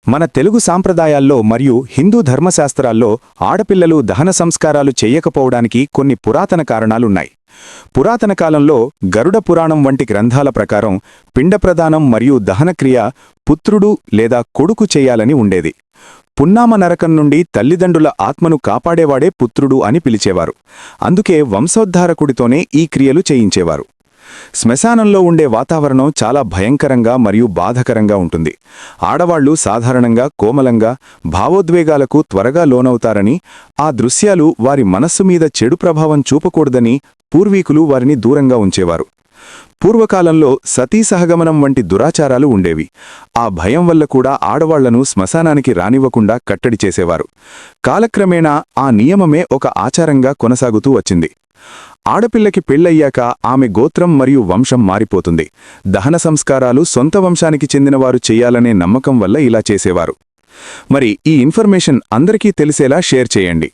మన తెలుగు సాంప్రదాయాల్లో మరియు హిందూ ధర్మశాస్త్రాల్లో ఆడపిల్లలు దహన సంస్కారాలు చెయ్యకపోవడానికి కొన్ని పురాతన కారణాలున్నాయి. పురాతన కాలంలో గరుడ పురాణం వంటి గ్రంథాల ప్రకారం పిండప్రదానం మరియు దహనక్రియ పుత్రుడు లేదా కొడుకు చెయ్యాలని ఉండేది. పున్నామ నరకం నుండి తల్లిదండ్రుల ఆత్మను కాపాడేవాడే పుత్రుడు అని పిలిచేవారు. అందుకే వంశోద్ధారకుడితోనే ఈ క్రియలు చేయించేవారు. శ్మశానంలో ఉండే వాతావరణం చాలా భయంకరంగా మరియు బాధకరంగా ఉంటుంది. ఆడవాళ్లు సాధారణంగా కోమలంగా, భావోద్వేగాలకు త్వరగా లోనవుతారని, ఆ దృశ్యాలు వారి మనస్సు మీద చెడు ప్రభావం చూపకూడదని పూర్వీకులు వారిని దూరంగా ఉంచేవారు. పూర్వకాలంలో సతీసహగమనం వంటి దురాచారాలు ఉండేవి. ఆ భయం వల్ల కూడా ఆడవాళ్లను శ్మశానానికి రానివ్వకుండా కట్టడి చేసేవారు. కాలక్రమేణా ఆ నియమమే ఒక ఆచారంగా కొనసాగుతూ వచ్చింది. ఆడపిల్లకి పెళ్లయ్యాక ఆమె గోత్రం మరియు వంశం మారిపోతుంది. దహన సంస్కారాలు సొంత వంశానికి చెందినవారు చెయ్యాలనే నమ్మకం వల్ల ఇలా చేసేవారు. మరి ఈ ఇన్ఫర్మేషన్ అందరికీ తెలిసేలా షేర్ చేయండి.